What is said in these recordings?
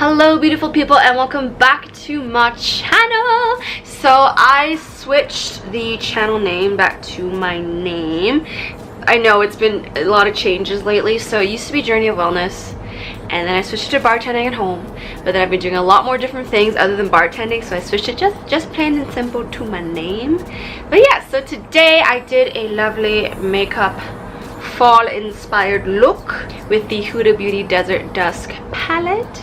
Hello beautiful people and welcome back to my channel. So I switched the channel name back to my name. I know it's been a lot of changes lately. So it used to be Journey of Wellness and then I switched to bartending at home, but then I've been doing a lot more different things other than bartending, so I switched it just plain and simple to my name. But yeah, so today I did a lovely makeup fall inspired look with the Huda Beauty Desert Dusk palette.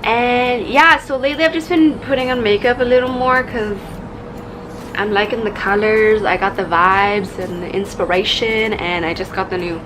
And yeah, so lately I've just been putting on makeup a little more because I'm liking the colors. I got the vibes and the inspiration, and I just got the new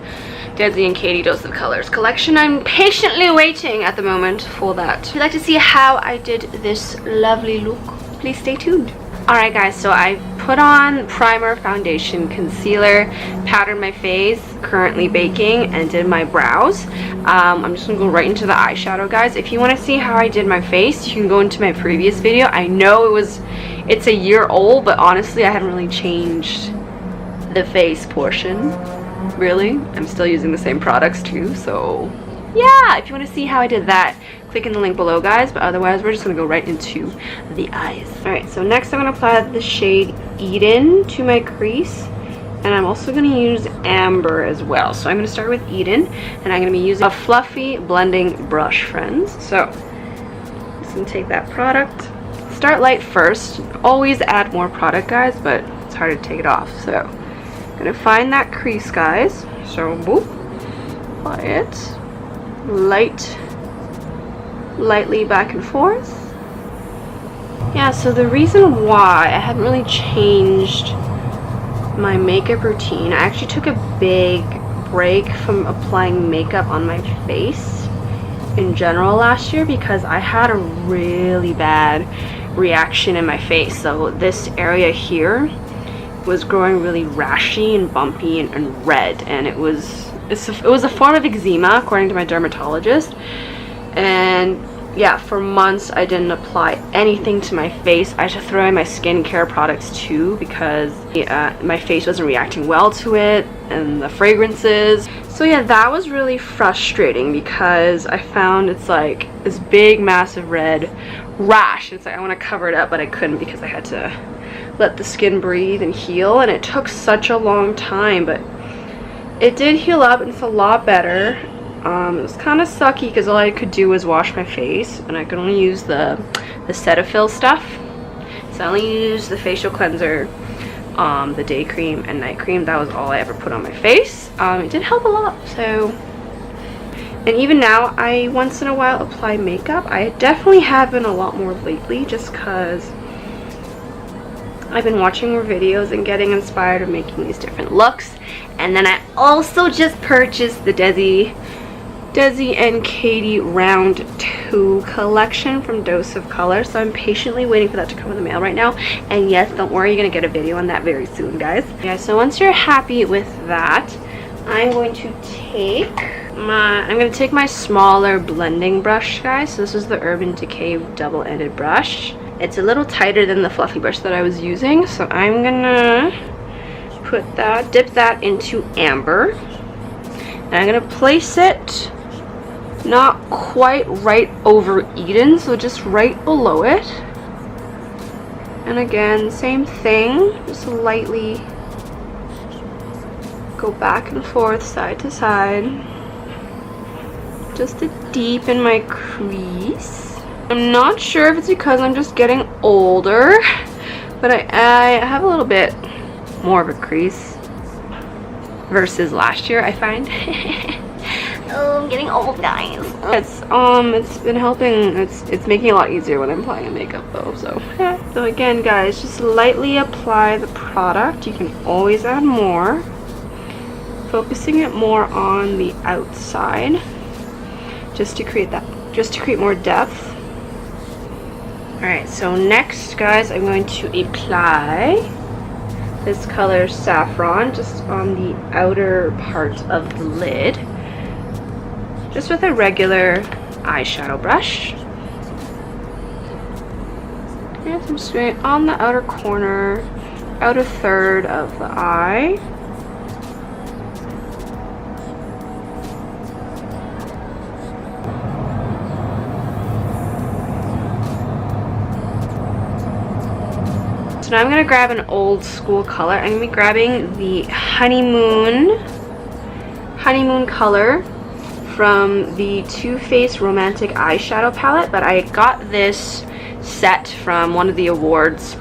DESIXKATY Dose of Colors collection. I'm patiently waiting at the moment for that. If you'd like to see how I did this lovely look, please stay tuned. Alright guys, so I put on primer, foundation, concealer, powdered my face, currently baking, and did my brows. I'm just gonna go right into the eyeshadow, guys. If you want to see how I did my face, you can go into my previous video. I know it's a year old, but honestly I haven't really changed the face portion. Really, I'm still using the same products too, so yeah, if you want to see how I did that, click in the link below, guys. But otherwise we're just gonna go right into the eyes. All right, so next I'm gonna apply the shade Eden to my crease, and I'm also gonna use Amber as well. So I'm gonna start with Eden, and I'm gonna be using a fluffy blending brush, friends. So I'm just gonna take that product, start light first, always add more product, guys, but it's hard to take it off. So I'm gonna find that crease, guys. So boop, apply it lightly back and forth. Yeah, so the reason why I haven't really changed my makeup routine, I actually took a big break from applying makeup on my face in general last year because I had a really bad reaction in my face. So this area here was growing really rashy and bumpy and red, and it was a form of eczema according to my dermatologist. And yeah, for months I didn't apply anything to my face. I had to throw in my skincare products too because my face wasn't reacting well to it, and the fragrances. So yeah, that was really frustrating because I found it's like this big massive red rash. It's like I want to cover it up, but I couldn't because I had to let the skin breathe and heal, and it took such a long time, but it did heal up and it's a lot better. It was kind of sucky because all I could do was wash my face, and I could only use the Cetaphil stuff. So I only used the facial cleanser, the day cream and night cream. That was all I ever put on my face. It did help a lot. So, and even now I once in a while apply makeup. I definitely have been a lot more lately just because I've been watching more videos and getting inspired of making these different looks. And then I also just purchased the DESIXKATY Round 2 collection from Dose of Color. So I'm patiently waiting for that to come in the mail right now. And yes, don't worry, you're gonna get a video on that very soon, guys. Yeah, so once you're happy with that, I'm going to take my smaller blending brush, guys. So this is the Urban Decay double-ended brush. It's a little tighter than the fluffy brush that I was using, so I'm gonna dip that into Amber, and I'm gonna place it not quite right over Eden, so just right below it. And again, same thing, just lightly go back and forth, side to side, just to deepen my crease. I'm not sure if it's because I'm just getting older, but I have a little bit more of a crease versus last year, I find. Oh, I'm getting old, guys. It's been helping. It's making it a lot easier when I'm applying a makeup though. So yeah. So again, guys, just lightly apply the product. You can always add more, focusing it more on the outside, just to create more depth. Alright, so next, guys, I'm going to apply this color Saffron just on the outer part of the lid, just with a regular eyeshadow brush. And I'm just going on the outer corner, outer third of the eye. So now I'm going to grab an old school color. I'm going to be grabbing the honeymoon color from the Too Faced Romantic Eyeshadow Palette. But I got this set from one of the rewards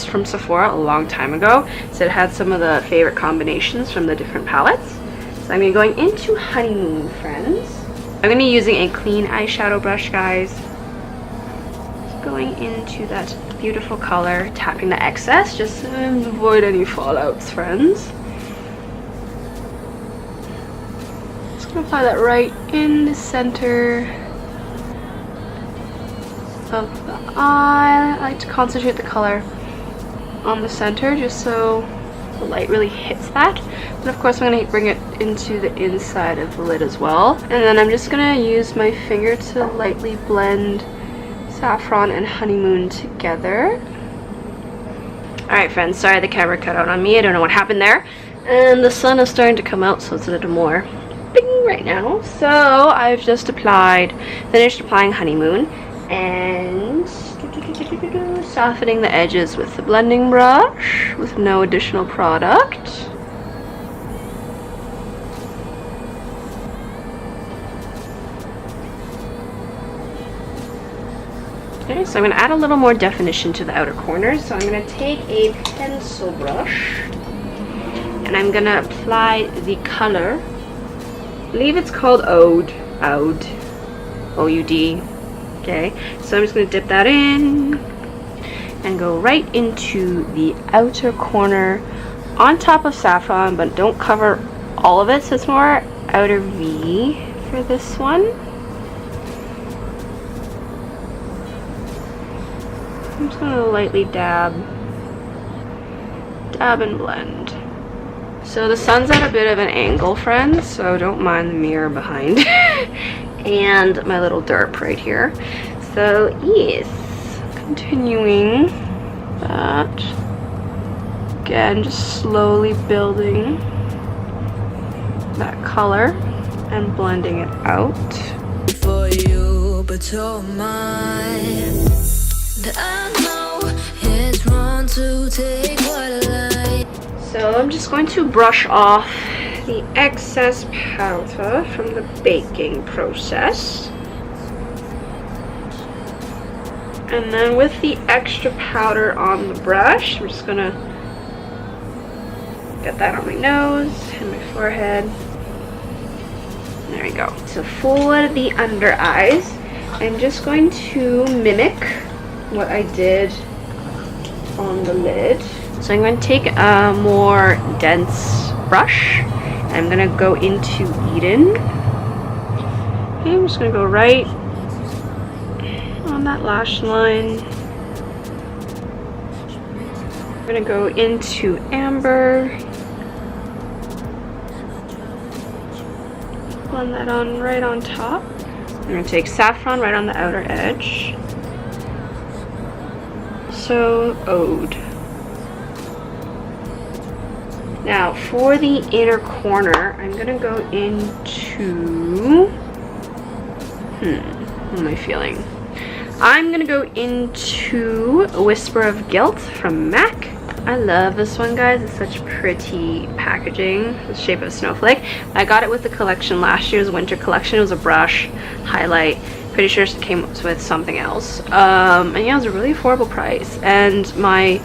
from Sephora a long time ago. So it had some of the favorite combinations from the different palettes. So I'm going to be going into honeymoon, friends. I'm going to be using a clean eyeshadow brush, guys. Just going into that beautiful color, tapping the excess just to avoid any fallouts, friends. Just going to apply that right in the center of the eye. I like to concentrate the color on the center just so the light really hits that. And of course I'm going to bring it into the inside of the lid as well. And then I'm just going to use my finger to lightly blend saffron and honeymoon together. Alright friends, sorry the camera cut out on me. I don't know what happened there. And the sun is starting to come out, so it's a little more bing right now. So I've just finished applying honeymoon and softening the edges with the blending brush with no additional product. Okay, so I'm going to add a little more definition to the outer corners. So I'm going to take a pencil brush and I'm going to apply the color. I believe it's called Oud. O-U-D. Okay, so I'm just going to dip that in and go right into the outer corner on top of saffron, but don't cover all of it, so it's more outer V for this one. I'm just going to lightly dab and blend. So the sun's at a bit of an angle, friends, so don't mind the mirror behind and my little derp right here. So yes, continuing that. Again, just slowly building that color and blending it out. For you, but you're mine. I know it's wrong to take what I like. So I'm just going to brush off the excess powder from the baking process. And then with the extra powder on the brush, I'm just gonna get that on my nose and my forehead. There we go. So for the under eyes, I'm just going to mimic what I did on the lid. So I'm going to take a more dense brush. I'm going to go into Eden. Okay, I'm just going to go right on that lash line. I'm going to go into Amber. Blend that on right on top. I'm going to take Saffron right on the outer edge. So, Ode. Now, for the inner corner, I'm going to go into... what am I feeling? I'm going to go into a Whisper of Gilt from MAC. I love this one, guys. It's such pretty packaging. The shape of a snowflake. I got it with the collection last year's winter collection. It was a brush, highlight. Pretty sure it came with something else. And yeah, it was a really affordable price. And my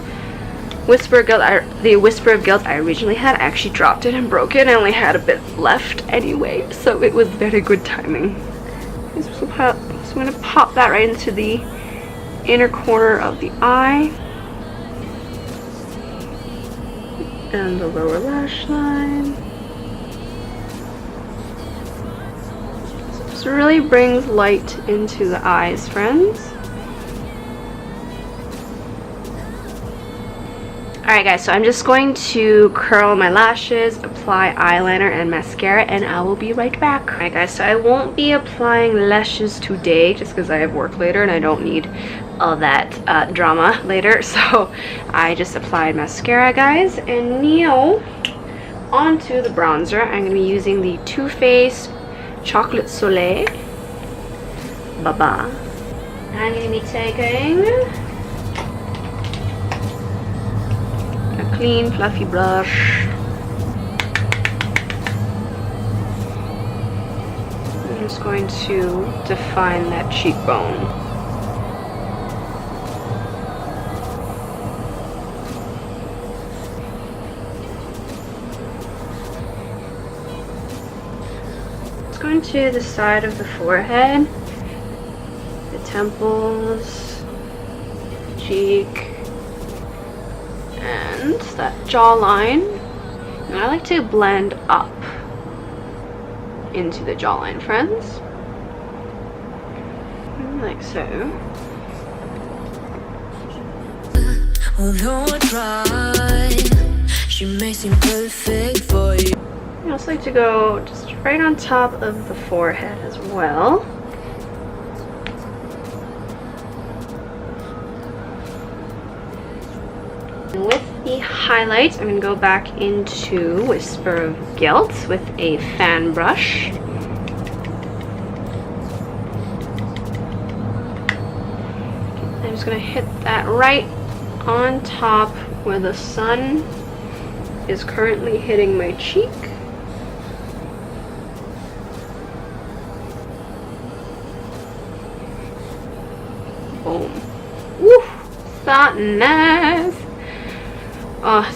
Whisper of Gilt, the Whisper of Gilt I originally had, I actually dropped it and broke it. I only had a bit left anyway, so it was very good timing. So I'm going to pop that right into the inner corner of the eye. And the lower lash line. This really brings light into the eyes, friends. Alright guys, so I'm just going to curl my lashes, apply eyeliner and mascara, and I will be right back. Alright guys, so I won't be applying lashes today just because I have work later and I don't need all that drama later. So I just applied mascara, guys, and now onto the bronzer. I'm going to be using the Too Faced Chocolate Soleil Baba. I'm going to be taking a clean, fluffy brush. I'm just going to define that cheekbone. Going to the side of the forehead, the temples, cheek, and that jawline. And I like to blend up into the jawline, friends, like so. Although I try, she may seem perfect for you. I also like to go just right on top of the forehead as well. And with the highlight, I'm going to go back into Whisper of Gilt with a fan brush. I'm just going to hit that right on top where the sun is currently hitting my cheek. Boom. Woo! That nice!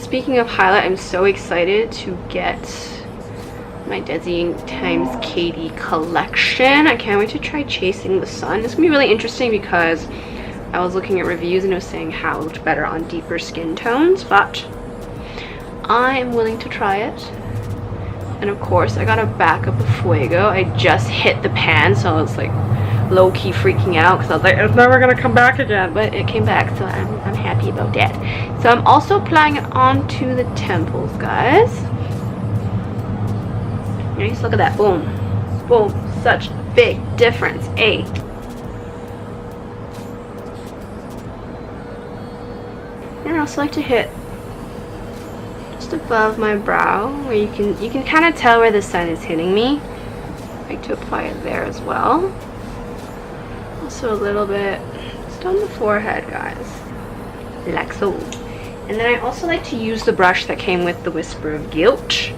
Speaking of highlight, I'm so excited to get my Desi x Katy collection. I can't wait to try Chasing the Sun. It's gonna be really interesting because I was looking at reviews and it was saying how it looked better on deeper skin tones, but I'm willing to try it. And of course, I got a backup of Fuego. I just hit the pan, so I was like low-key freaking out because I was like, it's never gonna come back again, but it came back, so I'm happy about that. So I'm also applying it onto the temples, guys. Nice, look at that. Boom, boom. Such big difference, eh? And I also like to hit just above my brow, where you can kind of tell where the sun is hitting me. I like to apply it there as well. Also a little bit just on the forehead, guys, like so. And then I also like to use the brush that came with the Whisper of Gilt.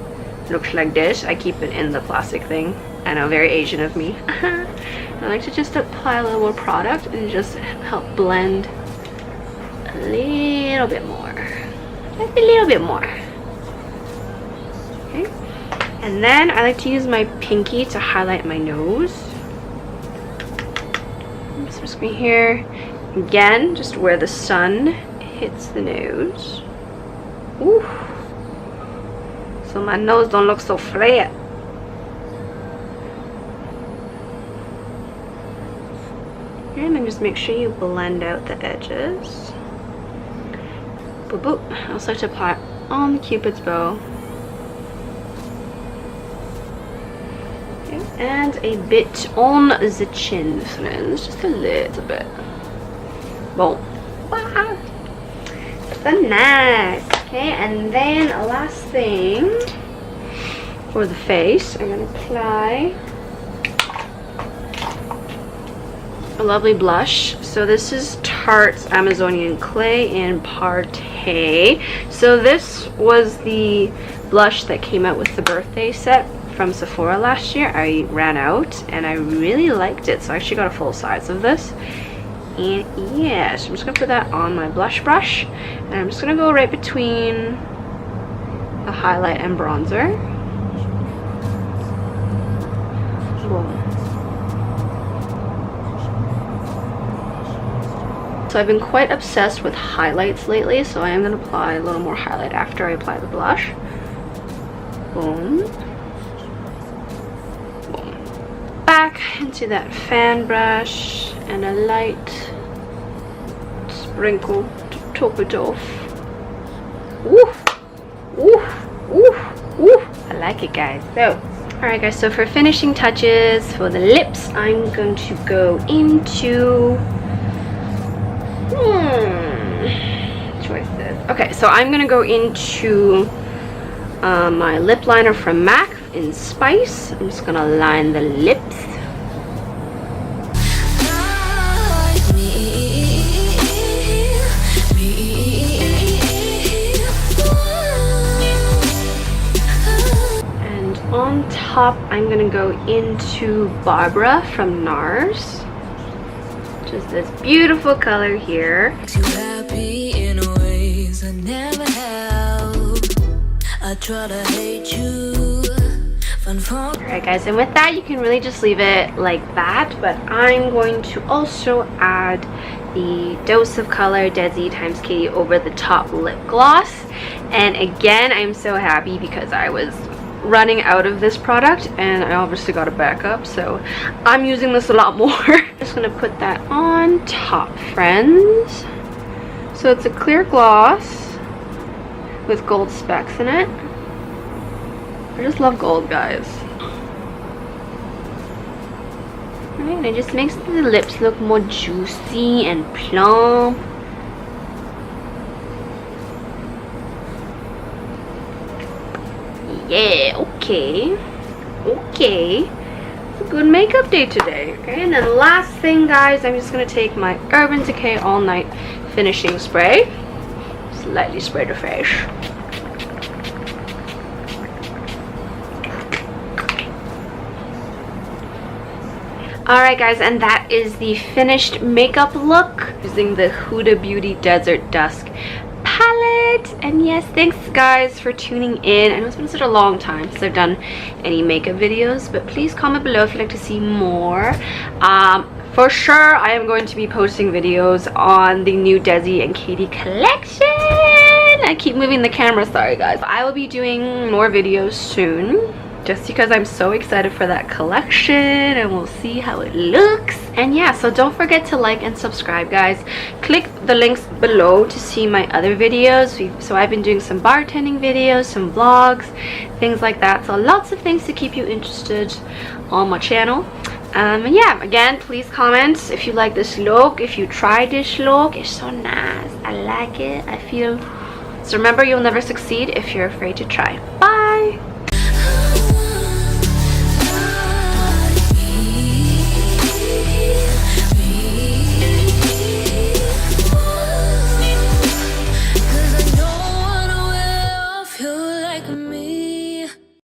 Looks like this. I keep it in the plastic thing. I know, very Asian of me. I like to just apply a little more product and just help blend a little bit more. Just a little bit more. Okay. And then I like to use my pinky to highlight my nose. So just going here. Again, just where the sun hits the nose. Ooh. So my nose don't look so flat. And then just make sure you blend out the edges. Boop boop. I also like to apply on the Cupid's bow. Okay. And a bit on the chin, friends. Just a little bit. Boom. Wow. So nice. Okay, and then last thing for the face, I'm gonna apply a lovely blush. So this is Tarte's Amazonian Clay in Partey. So this was the blush that came out with the birthday set from Sephora last year. I ran out and I really liked it, so I actually got a full size of this. And yeah, so I'm just gonna put that on my blush brush, and I'm just gonna go right between the highlight and bronzer. Boom. So I've been quite obsessed with highlights lately, so I am gonna apply a little more highlight after I apply the blush. Boom. Boom. Back into that fan brush and a light sprinkle to top it off. Woof, woof, woof, woof. I like it, guys. So, alright guys, so for finishing touches for the lips, I'm going to go into choices. Okay, so I'm gonna go into my lip liner from MAC in Spice. I'm just gonna line the lips. top, I'm gonna go into Barbara from NARS. Just this beautiful color here. Makes you happy in ways I never have. I try to hate you. Alright guys, and with that you can really just leave it like that, but I'm going to also add the Dose of Color Desi x Katy over the top lip gloss. And again, I'm so happy because I was running out of this product and I obviously got a backup, so I'm using this a lot more. Just gonna put that on top, friends. So it's a clear gloss with gold specks in it. I just love gold, guys. Alright, and it just makes the lips look more juicy and plump. Yeah, okay. Okay. It's a good makeup day today. Okay, and then last thing, guys, I'm just gonna take my Urban Decay All Night Finishing Spray. Just lightly spray the face. Alright guys, and that is the finished makeup look using the Huda Beauty Desert Dusk palette. And yes, thanks guys for tuning in. I know it's been such a long time since I've done any makeup videos, but please comment below if you'd like to see more. For sure, I am going to be posting videos on the new Desi and Katy collection. I keep moving the camera, sorry guys. I will be doing more videos soon, just because I'm so excited for that collection, and we'll see how it looks. And yeah, so don't forget to like and subscribe, guys. Click the links below to see my other videos. So I've been doing some bartending videos, some vlogs, things like that. So lots of things to keep you interested on my channel. And yeah, again, please comment if you like this look, if you tried this look. It's so nice, I like it, I feel. So remember, you'll never succeed if you're afraid to try. Bye.